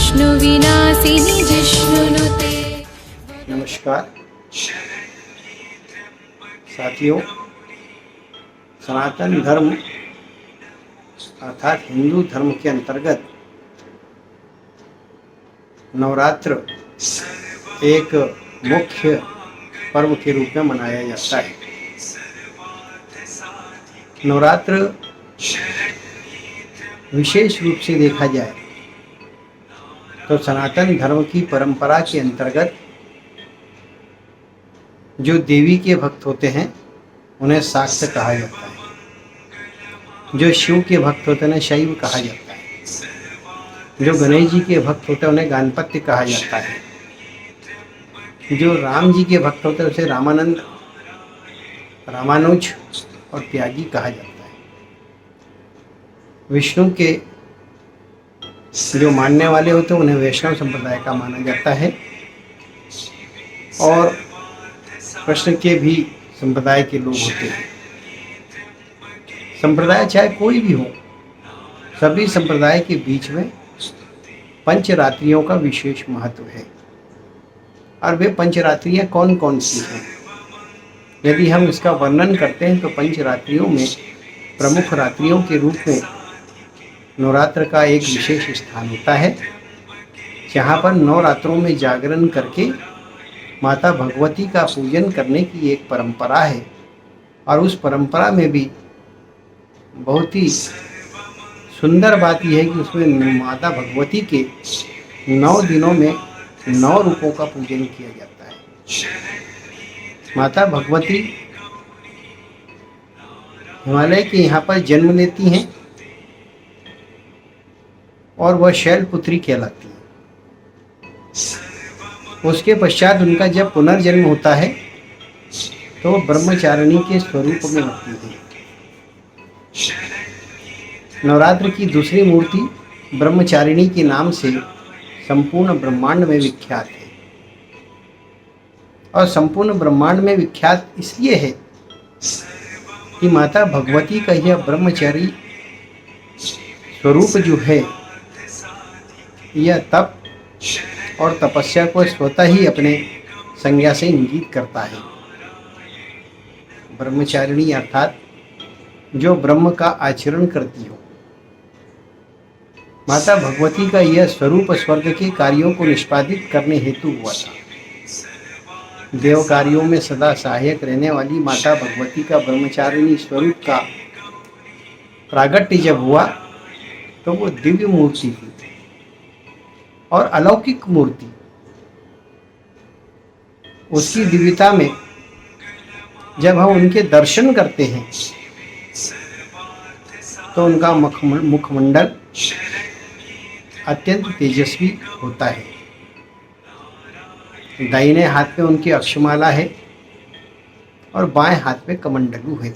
विष्णुविनाशिनि जिष्णुनुते। नमस्कार साथियों, सनातन धर्म अर्थात हिंदू धर्म के अंतर्गत नवरात्र एक मुख्य पर्व के रूप में मनाया जाता है। नवरात्र विशेष रूप से देखा जाए तो सनातन धर्म की परंपरा के अंतर्गत जो देवी के भक्त होते हैं उन्हें शाक्त कहा जाता है, जो शिव के भक्त होते हैं उन्हें शैव कहा जाता है, जो गणेश जी के भक्त होते हैं उन्हें गणपत्य कहा जाता है, जो राम जी के भक्त होते हैं उसे रामानंद, रामानुज और त्यागी कहा जाता है। विष्णु के जो मानने वाले होते हैं उन्हें वैष्णव संप्रदाय का माना जाता है और कृष्ण के भी संप्रदाय के लोग होते हैं। संप्रदाय चाहे कोई भी हो, सभी संप्रदाय के बीच में पंचरात्रियों का विशेष महत्व है। और वे पंचरात्रियाँ कौन कौन सी हैं? यदि हम इसका वर्णन करते हैं तो पंचरात्रियों में प्रमुख रात्रियों के रूप में नवरात्र का एक विशेष स्थान होता है, जहाँ पर 9 रात्रों में जागरण करके माता भगवती का पूजन करने की एक परंपरा है। और उस परंपरा में भी बहुत ही सुंदर बात यह है कि उसमें माता भगवती के 9 दिनों में 9 रूपों का पूजन किया जाता है। माता भगवती हिमालय के यहाँ पर जन्म लेती हैं और वह शैलपुत्री कहलाती है। उसके पश्चात उनका जब पुनर्जन्म होता है तो ब्रह्मचारिणी के स्वरूप में होती है। नवरात्र की दूसरी मूर्ति ब्रह्मचारिणी के नाम से संपूर्ण ब्रह्मांड में विख्यात है। और संपूर्ण ब्रह्मांड में विख्यात इसलिए है कि माता भगवती का यह ब्रह्मचारी स्वरूप जो है, यह तप और तपस्या को स्वतः ही अपने संज्ञा से इंगित करता है। ब्रह्मचारिणी अर्थात जो ब्रह्म का आचरण करती हो। माता भगवती का यह स्वरूप स्वर्ग के कार्यों को निष्पादित करने हेतु हुआ था। देव कार्यों में सदा सहायक रहने वाली माता भगवती का ब्रह्मचारिणी स्वरूप का प्रागट्य जब हुआ तो वो दिव्य मूर्ति थी और अलौकिक मूर्ति। उसकी दिव्यता में जब हम उनके दर्शन करते हैं तो उनका मुखमंडल अत्यंत तेजस्वी होता है। दाहिने हाथ में उनकी अक्षमाला है और बाएं हाथ में कमंडलू है।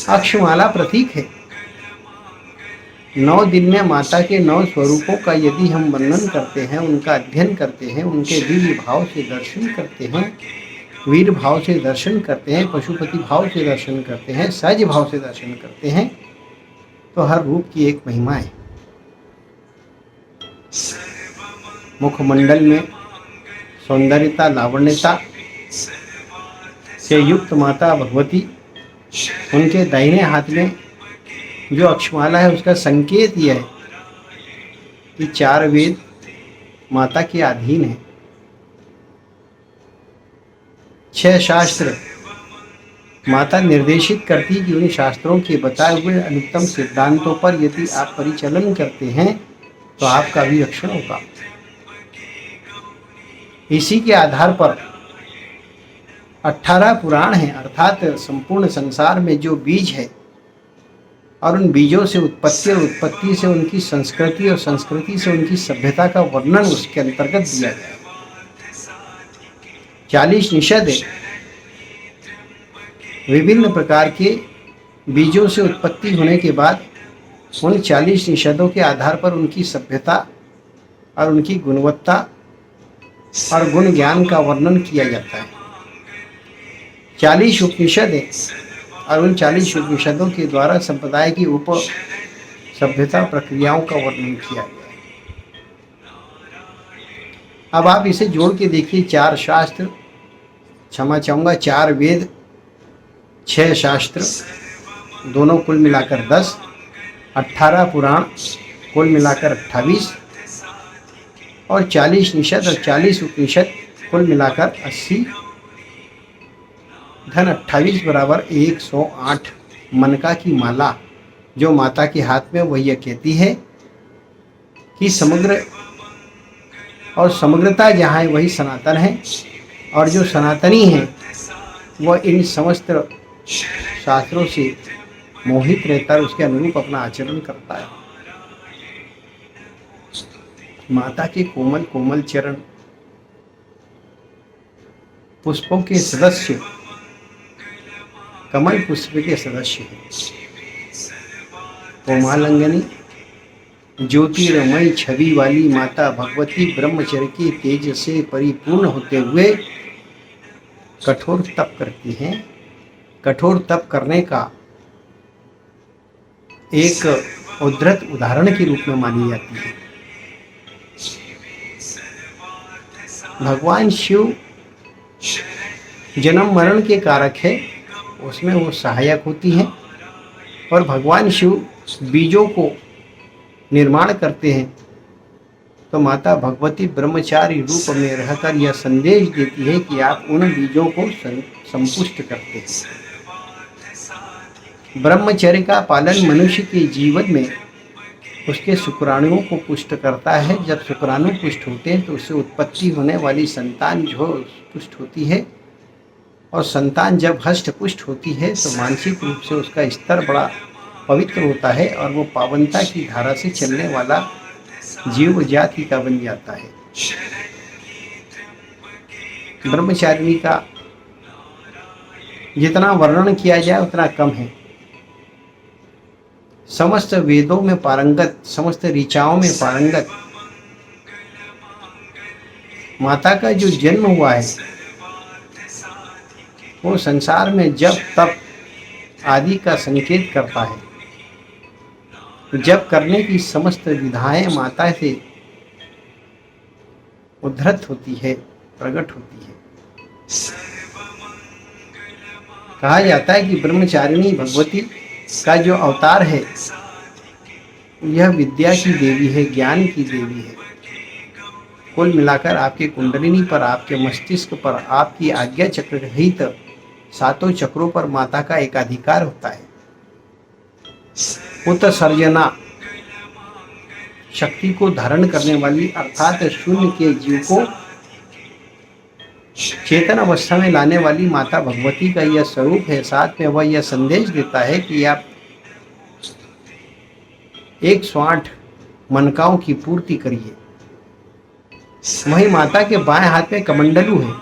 अक्षमाला प्रतीक है। 9 दिन में माता के 9 स्वरूपों का यदि हम वर्णन करते हैं, उनका अध्ययन करते हैं, उनके दिव्य भाव से दर्शन करते हैं, वीर भाव से दर्शन करते हैं, पशुपति भाव से दर्शन करते हैं, सहज भाव से दर्शन करते हैं, तो हर रूप की एक महिमा है। मुखमंडल में सौंदर्यता, लावण्यता से युक्त माता भगवती, उनके दाहिने हाथ में जो अक्षमाला है उसका संकेत यह है कि 4 वेद माता के अधीन है। 6 शास्त्र माता निर्देशित करती कि उन शास्त्रों के बताए हुए अनुत्तम सिद्धांतों पर यदि आप परिचालन करते हैं तो आपका भी रक्षण होगा। इसी के आधार पर 18 पुराण हैं, अर्थात संपूर्ण संसार में जो बीज है और उन बीजों से उत्पत्ति और उत्पत्ति से उनकी संस्कृति और संस्कृति से उनकी सभ्यता का वर्णन उसके अंतर्गत दिया गया। 40 निषद विभिन्न प्रकार के बीजों से उत्पत्ति होने के बाद उन 40 निषदों के आधार पर उनकी सभ्यता और उनकी गुणवत्ता और गुण ज्ञान का वर्णन किया जाता है। 40 उपनिषद है और उन 40 उपनिषदों के द्वारा संप्रदाय की उप सभ्यता प्रक्रियाओं का वर्णन किया गया है। अब आप इसे जोड़ के देखिए, 4 शास्त्र, क्षमा चाहूँगा 4 वेद, 6 शास्त्र, दोनों कुल मिलाकर 10, 18 पुराण कुल मिलाकर 28 और 40 निषद और 40 उपनिषद कुल मिलाकर 80 धन 28 बराबर 108 मनका की माला जो माता के हाथ में, वह यह कहती है कि समग्र और समग्रता जहाँ है वही सनातन है, और जो सनातनी है वह इन समस्त शास्त्रों से मोहित रहता है, उसके अनुरूप अपना आचरण करता है। माता के कोमल कोमल चरण पुष्पों के सदस्य, कमल पुष्प के सदस्य है। कोमालंगनी ज्योतिर्मयी छवि वाली माता भगवती ब्रह्मचर्य के तेज से परिपूर्ण होते हुए कठोर तप करती हैं। कठोर तप करने का एक उद्धृत उदाहरण के रूप में मानी जाती है। भगवान शिव जन्म मरण के कारक है, उसमें वो सहायक होती हैं, और भगवान शिव बीजों को निर्माण करते हैं। तो माता भगवती ब्रह्मचारी रूप में रहकर यह संदेश देती है कि आप उन बीजों को संपुष्ट करते हैं। ब्रह्मचर्य का पालन मनुष्य के जीवन में उसके शुक्राणुओं को पुष्ट करता है। जब शुक्राणु पुष्ट होते हैं तो उससे उत्पत्ति होने वाली संतान जो पुष्ट होती है, और संतान जब हष्ट पुष्ट होती है तो मानसिक रूप से उसका स्तर बड़ा पवित्र होता है, और वो पावनता की धारा से चलने वाला जीव जाति का बन जाता है। ब्रह्मचारिणी का जितना वर्णन किया जाए उतना कम है। समस्त वेदों में पारंगत, समस्त ऋचाओं में पारंगत माता का जो जन्म हुआ है वो संसार में जब तप आदि का संकेत करता है। जब करने की समस्त विधाएं माता से उद्धृत होती है, प्रकट होती है। कहा जाता है कि ब्रह्मचारिणी भगवती का जो अवतार है यह विद्या की देवी है, ज्ञान की देवी है। कुल मिलाकर आपके कुंडलिनी पर, आपके मस्तिष्क पर, आपकी आज्ञा चक्र रहित 7 चक्रों पर माता का एकाधिकार होता है। उत्सर्जना शक्ति को धारण करने वाली, अर्थात शून्य के जीव को चेतन अवस्था में लाने वाली माता भगवती का यह स्वरूप है। साथ में वह यह संदेश देता है कि आप 108 मनकाओं की पूर्ति करिए। वही माता के बाएं हाथ में कमंडलू है,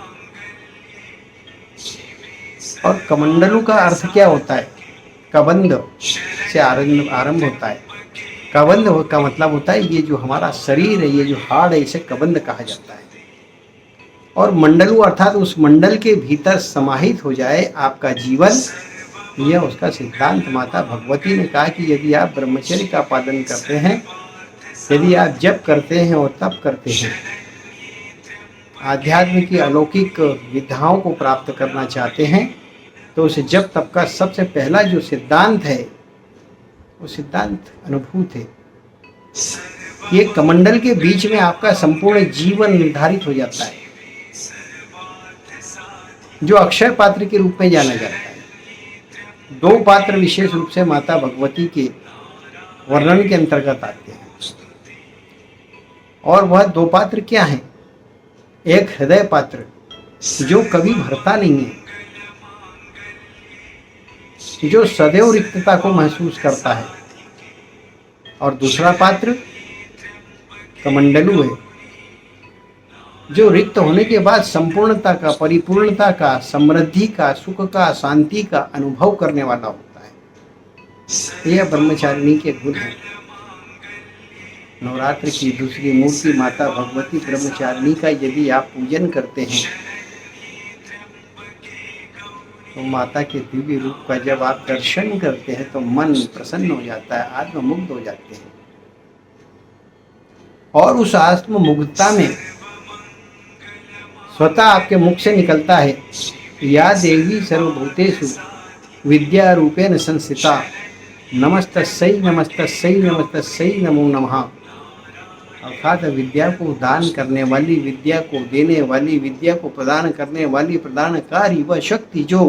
और कमंडलू का अर्थ क्या होता है? कबंध से आरंभ होता है। कबंध का मतलब होता है ये जो हमारा शरीर है, ये जो हाड़ है, इसे कबंध कहा जाता है। और मंडलू अर्थात उस मंडल के भीतर समाहित हो जाए आपका जीवन, यह उसका सिद्धांत माता भगवती ने कहा कि यदि आप ब्रह्मचर्य का पालन करते हैं, यदि आप जप करते हैं और तप करते हैं, आध्यात्म की अलौकिक विधाओं को प्राप्त करना चाहते हैं, तो उस जप तप का सबसे पहला जो सिद्धांत है वो सिद्धांत अनुभूत है। ये कमंडल के बीच में आपका संपूर्ण जीवन निर्धारित हो जाता है, जो अक्षय पात्र के रूप में जाना जाता है। 2 पात्र विशेष रूप से माता भगवती के वर्णन के अंतर्गत आते हैं, और वह 2 पात्र क्या हैं? एक हृदय पात्र जो कभी भरता नहीं है, जो सदैव रिक्तता को महसूस करता है, और दूसरा पात्र कमंडलू है जो रिक्त होने के बाद संपूर्णता का, परिपूर्णता का, समृद्धि का, सुख का, शांति का अनुभव करने वाला होता है। यह ब्रह्मचारिणी के गुण हैं। नवरात्र की दूसरी मूर्ति माता भगवती ब्रह्मचारिणी का यदि आप पूजन करते हैं तो माता के दिव्य रूप का जब आप दर्शन करते हैं तो मन प्रसन्न हो जाता है, आत्ममुग्ध हो जाते हैं। और उस आत्ममुग्धता में स्वतः आपके मुख से निकलता है, या देवी सर्वभूतेषु विद्या रूपेण संस्थिता नमस्तस्यै नमस्तस्यै नमस्तस्यै नमो नमः। अर्थात विद्या को दान करने वाली, विद्या को देने वाली, विद्या को प्रदान करने वाली, प्रदानकारी वह शक्ति जो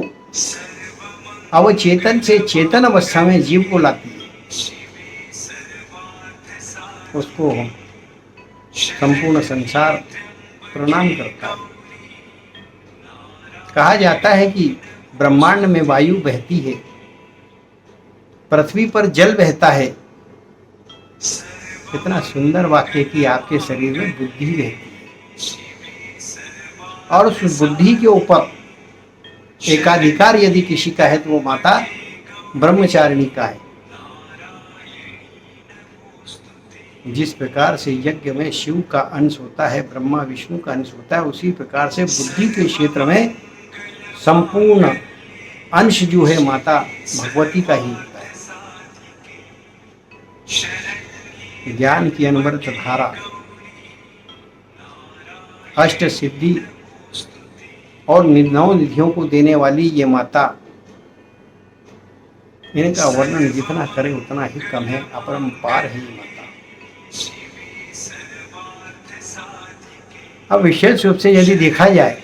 अवचेतन से चेतन अवस्था में जीव को लाती है, उसको संपूर्ण संसार प्रणाम करता है। कहा जाता है कि ब्रह्मांड में वायु बहती है, पृथ्वी पर जल बहता है। कितना सुंदर वाक्य कि आपके शरीर में बुद्धि रहती है, और उस बुद्धि के ऊपर एकाधिकार यदि किसी का है तो वो माता ब्रह्मचारिणी का है। जिस प्रकार से यज्ञ में शिव का अंश होता है, ब्रह्मा विष्णु का अंश होता है, उसी प्रकार से बुद्धि के क्षेत्र में संपूर्ण अंश जो है माता भगवती का ही होता है। ज्ञान की अनवरत धारा, अष्ट सिद्धि और 9 निधियों को देने वाली ये माता, इनका वर्णन जितना करें उतना ही कम है। अपरंपार है ये माता। अब विशेष रूप से यदि देखा जाए,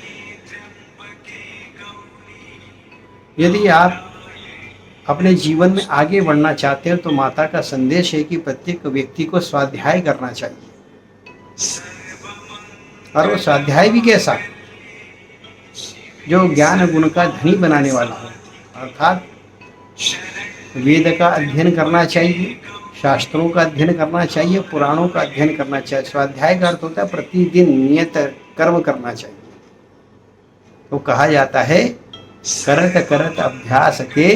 यदि आप अपने जीवन में आगे बढ़ना चाहते हो तो माता का संदेश है कि प्रत्येक व्यक्ति को स्वाध्याय करना चाहिए। और वो स्वाध्याय भी कैसा, जो ज्ञान गुण का धनी बनाने वाला हो। अर्थात वेद का अध्ययन करना चाहिए, शास्त्रों का अध्ययन करना चाहिए, पुराणों का अध्ययन करना चाहिए। स्वाध्याय का अर्थ होता है प्रतिदिन नियत कर्म करना चाहिए। तो कहा जाता है करत करत अभ्यास के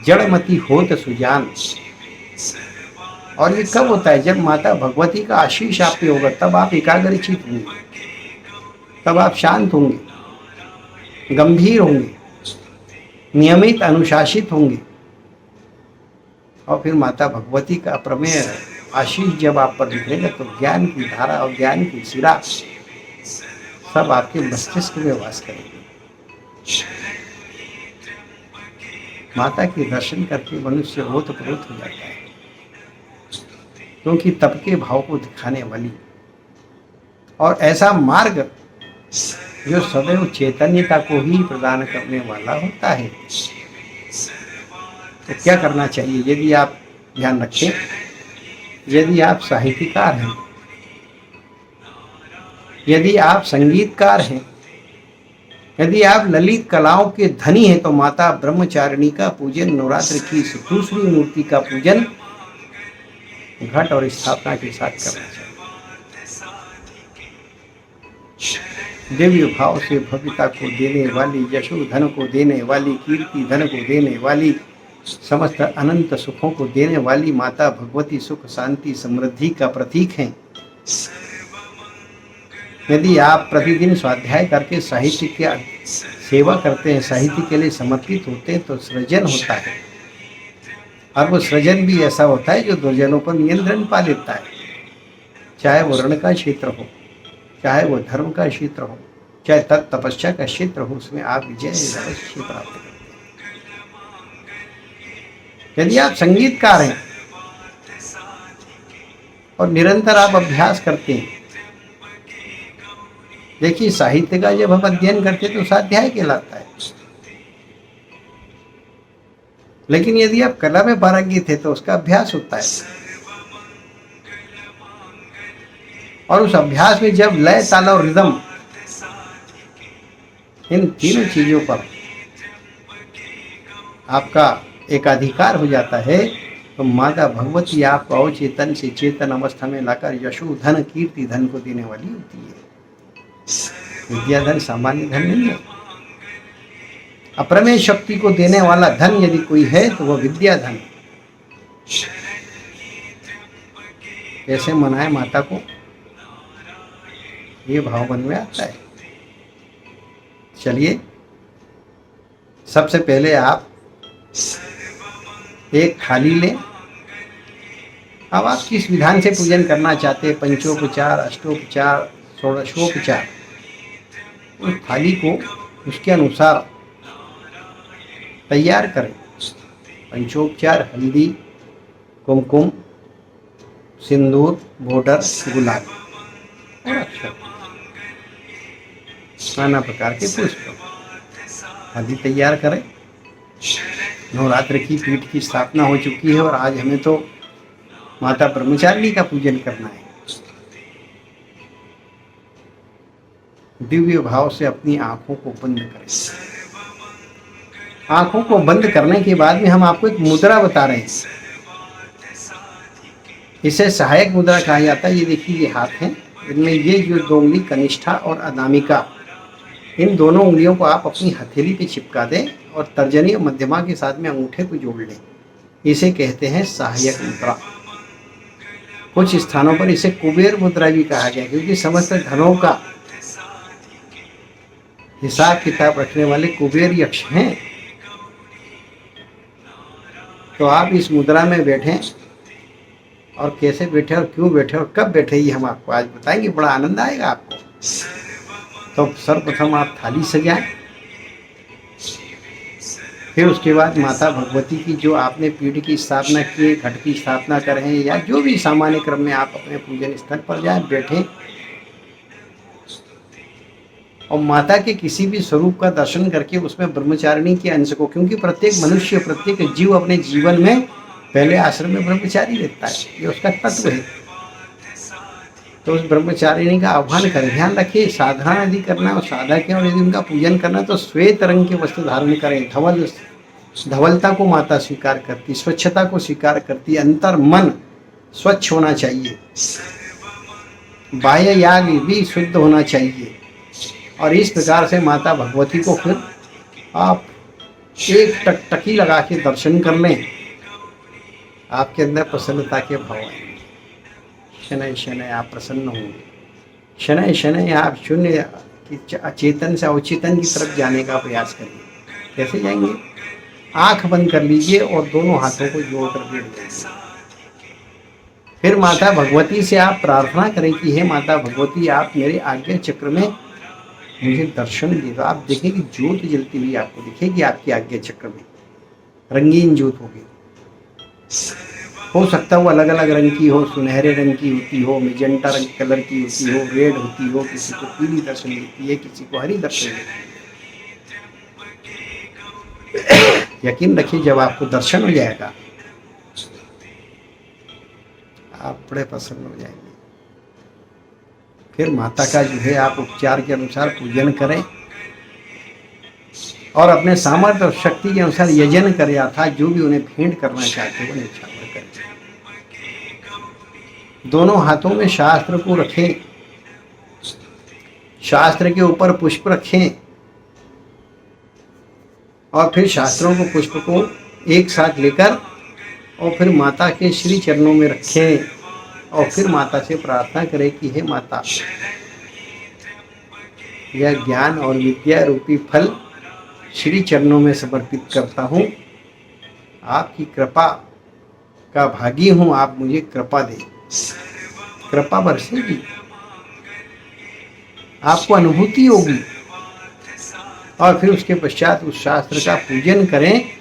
जड़मति होत सुजान। और ये कब होता है? जब माता भगवती का आशीष आप पे होगा, तब आप एकाग्रचित होंगे, तब आप शांत होंगे, गंभीर होंगे, नियमित अनुशासित होंगे। और फिर माता भगवती का प्रमेय आशीष जब आप पर निकलेगा तो ज्ञान की धारा और ज्ञान की सिरा सब आपके मस्तिष्क में वास करेंगे। माता के दर्शन करके मनुष्य ओतप्रोत हो जाता है, क्योंकि तप के भाव को दिखाने वाली और ऐसा मार्ग जो सदैव चैतन्यता को ही प्रदान करने वाला होता है। तो क्या करना चाहिए? यदि आप ध्यान रखें, यदि आप साहित्यकार हैं, यदि आप संगीतकार हैं, यदि आप ललित कलाओं के धनी हैं, तो माता ब्रह्मचारिणी का पूजन, नवरात्र की दूसरी मूर्ति का पूजन घट और स्थापना के साथ करना चाहिए। दिव्य भाव से भव्यता को देने वाली, यशो धन को देने वाली, कीर्ति धन को देने वाली, समस्त अनंत सुखों को देने वाली माता भगवती सुख शांति समृद्धि का प्रतीक हैं। यदि आप प्रतिदिन स्वाध्याय करके साहित्य की सेवा करते हैं, साहित्य के लिए समर्पित होते हैं, तो सृजन होता है। और वो सृजन भी ऐसा होता है जो दुर्जनों पर नियंत्रण पा लेता है। चाहे वो रण का क्षेत्र हो, चाहे वो धर्म का क्षेत्र हो, चाहे तपस्या का क्षेत्र हो, उसमें आप विजय अवश्य प्राप्त करते हैं। यदि आप संगीतकार हैं और निरंतर आप अभ्यास करते हैं, देखिए साहित्य का जब हम अध्ययन करते हैं तो स्वाध्याय कहलाता है, लेकिन यदि आप कला में पारंगित थे तो उसका अभ्यास होता है। और उस अभ्यास में जब लय, ताल और रिदम, इन तीनों चीजों पर आपका एकाधिकार हो जाता है, तो माता भगवती आपको अवचेतन से चेतन अवस्था में लाकर यशो धन कीर्ति धन को देने वाली होती है। विद्या धन सामान्य धन नहीं है। अप्रमेय शक्ति को देने वाला धन यदि कोई है तो वह विद्या धन। कैसे मनाए माता को, ये भाव मन में आता है। चलिए, सबसे पहले आप एक थाली लें। अब आप किस विधान से पूजन करना चाहते हैं, पंचोपचार, अष्टोपचार, षोडशोपचार, उस थाली को उसके अनुसार तैयार करें। पंचोपचार हल्दी, कुमकुम, सिंदूर, बॉर्डर, गुलाब और अक्षत, नाना प्रकार के पुष्प आदि तैयार करें। नवरात्र की पीठ की स्थापना हो चुकी है और आज हमें तो माता ब्रह्मचारिणी का पूजन करना है। दिव्य भाव से अपनी आंखों को बंद करें। आंखों को बंद करने के बाद में हम आपको एक मुद्रा बता रहे हैं। इसे सहायक मुद्रा कहा जाता है। ये देखिए, ये हाथ है, इनमें ये जो दो उंगली कनिष्ठा और अनामिका, इन दोनों उंगलियों को आप अपनी हथेली पे चिपका दें और तर्जनी और मध्यमा के साथ में अंगूठे को जोड़ लें। इसे कहते हैं सहायक मुद्रा। कुछ स्थानों पर इसे कुबेर मुद्रा भी कहा गया, क्योंकि समस्त धनों का हिसाब किताब रखने वाले कुबेर यक्ष हैं। तो आप इस मुद्रा में बैठें, और कैसे बैठे और क्यों बैठे और कब बैठे ये हम आपको आज बताएंगे। बड़ा आनंद आएगा आपको। तो सर्वप्रथम आप थाली सजाएं, फिर उसके बाद माता भगवती की जो आपने पीठ की स्थापना की है, घट की स्थापना कर रहे हैं, या जो भी सामान्य क्रम में आप अपने पूजन स्थल पर जाएं, बैठें और माता के किसी भी स्वरूप का दर्शन करके उसमें ब्रह्मचारिणी के अंश को, क्योंकि प्रत्येक मनुष्य, प्रत्येक जीव अपने जीवन में पहले आश्रम में ब्रह्मचारी रहता है, ये उसका तत्व है। तो उस ब्रह्मचारिणी का आह्वान करें। ध्यान रखिए, साधना यदि करना और साधक है और यदि उनका पूजन करना तो श्वेत रंग के वस्त्र धारण करें। धवलता को माता स्वीकार करती, स्वच्छता को स्वीकार करती, अंतर मन स्वच्छ होना चाहिए, बाह्य याग भी शुद्ध होना चाहिए। और इस प्रकार से माता भगवती को फिर आप एक टकटकी लगा के दर्शन कर लें, आपके अंदर प्रसन्नता के भाव आएंगे। शनय शनय आप प्रसन्न होंगे। शनय शनय आप शून्य चेतन से अवचेतन की तरफ जाने का प्रयास करिए। कैसे जाएंगे? आंख बंद कर लीजिए और दोनों हाथों को जोड़कर बैठ जाइए। फिर माता भगवती से आप प्रार्थना करें कि हे माता भगवती, आप मेरे आज्ञा चक्र में मुझे दर्शन दे दो। आप देखेंगे ज्योत जलती हुई आपको दिखेगी आपकी आज्ञा चक्र में, रंगीन ज्योत होगी। हो सकता है वो अलग अलग रंग की हो, सुनहरे रंग की होती हो, मेजेंटा रंग कलर की होती हो, रेड होती हो, किसी को पीली दर्शन देती है, किसी को हरी दर्शन देती है। यकीन रखिए, जब आपको दर्शन हो जाएगा आप बड़े प्रसन्न हो जाएंगे। फिर माता का जो है आप उपचार के अनुसार पूजन करें और अपने सामर्थ्य और शक्ति के अनुसार यजन करें, अर्थात जो भी उन्हें भेंट करना चाहते हो उन्हें करें। दोनों हाथों में शास्त्र को रखें, शास्त्र के ऊपर पुष्प रखें और फिर शास्त्रों को, पुष्प को एक साथ लेकर और फिर माता के श्री चरणों में रखें और फिर माता से प्रार्थना करें कि हे माता, यह ज्ञान और विद्या रूपी फल श्री चरणों में समर्पित करता हूँ। आपकी कृपा का भागी हूँ, आप मुझे कृपा दें। कृपा बरसेगी, आपको अनुभूति होगी और फिर उसके पश्चात उस शास्त्र का पूजन करें।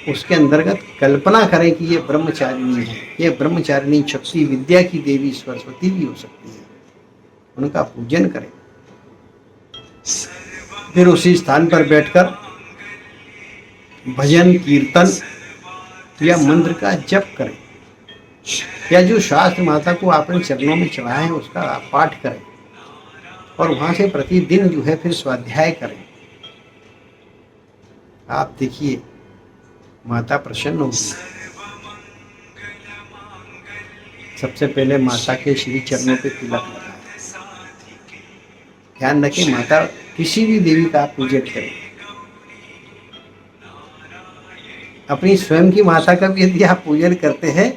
उसके अंतर्गत कल्पना करें कि ये ब्रह्मचारिणी है, ये ब्रह्मचारिणी शक्ति विद्या की देवी सरस्वती भी हो सकती है, उनका पूजन करें। फिर उसी स्थान पर बैठकर भजन कीर्तन या मंत्र का जप करें, या जो शास्त्र माता को आपने चरणों में चढ़ाया है उसका आप पाठ करें और वहां से प्रतिदिन जो है फिर स्वाध्याय करें। आप देखिए माता प्रसन्न होगी। सबसे पहले माता के श्री चरणों पे तिलक लगाएं। ध्यान रखें, माता किसी भी देवी का आप पूजन करें, अपनी स्वयं की माता का भी यदि आप पूजन करते हैं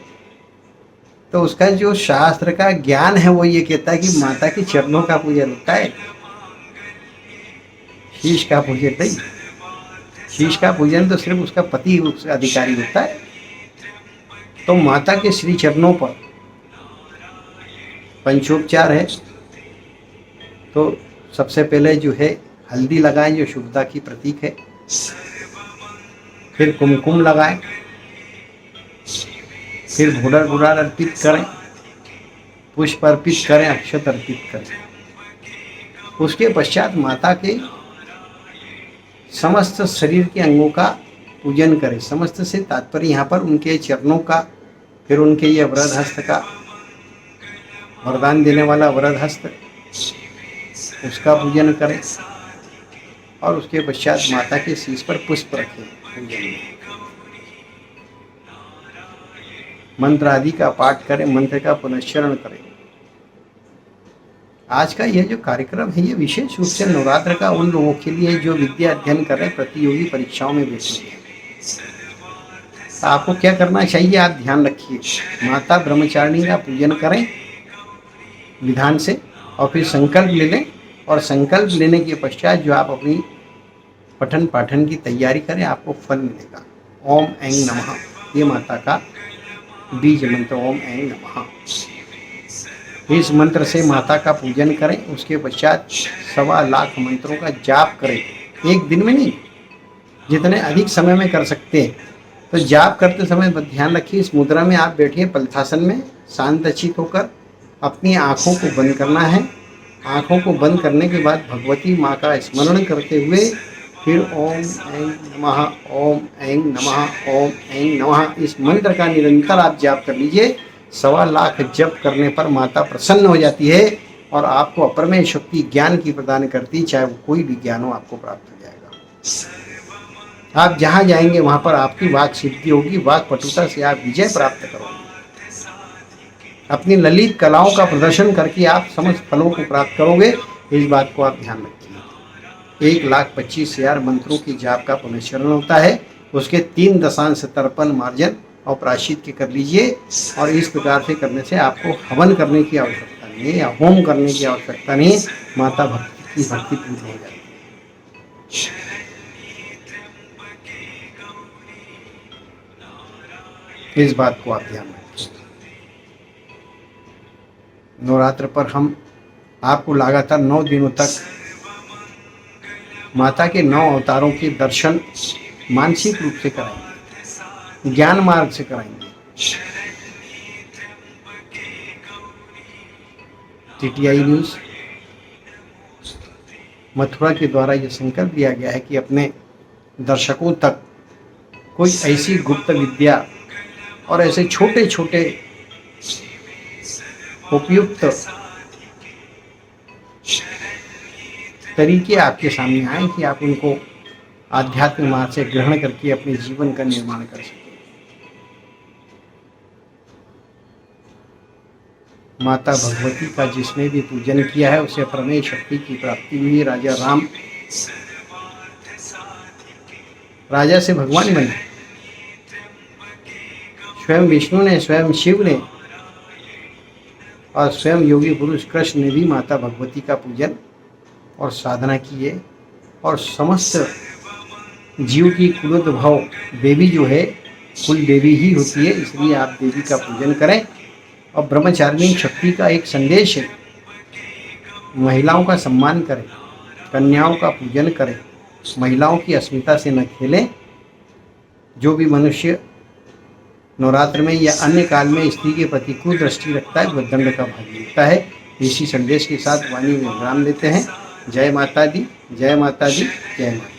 तो उसका जो शास्त्र का ज्ञान है वो ये कहता है कि माता के चरणों का पूजन होता है, शीश का पूजन नहीं। शीश का पूजन तो सिर्फ उसका पति उसका अधिकारी होता है। तो माता के श्री चरणों पर पंचोपचार है तो सबसे पहले जो है हल्दी लगाएं जो शुभता की प्रतीक है, फिर कुमकुम लगाएं, फिर भूडर गुड़ाल अर्पित करें, पुष्प अर्पित करें, अक्षत अर्पित करें। उसके पश्चात माता के समस्त शरीर के अंगों का पूजन करें। समस्त से तात्पर्य यहाँ पर उनके चरणों का, फिर उनके ये वरद हस्त का, वरदान देने वाला वरद हस्त, उसका पूजन करें और उसके पश्चात माता के शीश पर पुष्प रखें पूजन में। मंत्र आदि का पाठ करें, मंत्र का पुनश्चरण करें। आज का यह जो कार्यक्रम है ये विशेष रूप से नवरात्र का उन लोगों के लिए जो विद्या अध्ययन कर रहे हैं, प्रतियोगी परीक्षाओं में बैठे हैं। आपको क्या करना चाहिए, आप ध्यान रखिए। माता ब्रह्मचारिणी का पूजन करें विधान से और फिर संकल्प ले लें, और संकल्प लेने के पश्चात जो आप अपनी पठन पाठन की तैयारी करें, आपको फल मिलेगा। ओम ऐं नमः, ये माता का बीज मंत्र ओम ऐं नमः। इस मंत्र से माता का पूजन करें। उसके पश्चात 1.25 लाख मंत्रों का जाप करें, एक दिन में नहीं, जितने अधिक समय में कर सकते हैं। तो जाप करते समय ध्यान रखिए, इस मुद्रा में आप बैठिए पलथासन में, शांतचित होकर अपनी आँखों को बंद करना है। आँखों को बंद करने के बाद भगवती माँ का स्मरण करते हुए फिर ओम ऐं नमः, ओम ऐं नमः, ओम ऐं नमः, इस मंत्र का निरंतर आप जाप कर लीजिए। 1.25 लाख जप करने पर माता प्रसन्न हो जाती है और आपको अपरमेय शक्ति ज्ञान की प्रदान करती, चाहे वो कोई भी ज्ञान हो, आपको प्राप्त हो जाएगा। आप जहाँ जाएंगे वहाँ पर आपकी वाक सिद्धि होगी, वाक पटुता से आप विजय प्राप्त करोगे। अपनी ललित कलाओं का प्रदर्शन करके आप समस्त फलों को प्राप्त करोगे, इस बात को आप ध्यान रखिए। 1,25,000 मंत्रों की जाप का पुनश्चरण होता है, उसके 3 दशांश तर्पण मार्जन और प्रायश्चित के कर लीजिए। और इस प्रकार से करने से आपको हवन करने की आवश्यकता नहीं है या होम करने की आवश्यकता नहीं है, माता भक्ति की भक्ति पूर्ण हो जाती है। इस बात को आप ध्यान रखें। नवरात्र पर हम आपको लगातार 9 दिनों तक माता के 9 अवतारों के दर्शन मानसिक रूप से कराएंगे, ज्ञान मार्ग से कराएंगे। टीटीआई न्यूज़ मथुरा के द्वारा यह संकल्प लिया गया है कि अपने दर्शकों तक कोई ऐसी गुप्त विद्या और ऐसे छोटे छोटे उपयुक्त तरीके आपके सामने आए कि आप उनको आध्यात्म मार्ग से ग्रहण करके अपने जीवन का निर्माण कर सकें। माता भगवती का जिसने भी पूजन किया है उसे प्रमेय शक्ति की प्राप्ति हुई। राजा राम राजा से भगवान बने, स्वयं विष्णु ने, स्वयं शिव ने और स्वयं योगी पुरुष कृष्ण ने भी माता भगवती का पूजन और साधना की है। और समस्त जीव की कुलोद्भव देवी जो है कुल देवी ही होती है, इसलिए आप देवी का पूजन करें। और ब्रह्मचारिणी शक्ति का एक संदेश है, महिलाओं का सम्मान करें, कन्याओं का पूजन करें, महिलाओं की अस्मिता से न खेलें। जो भी मनुष्य नवरात्र में या अन्य काल में स्त्री के प्रति कुदृष्टि रखता है वह दंड का भागी होता है। इसी संदेश के साथ वाणी में विराम देते हैं। जय माता दी, जय माता दी, जय माता।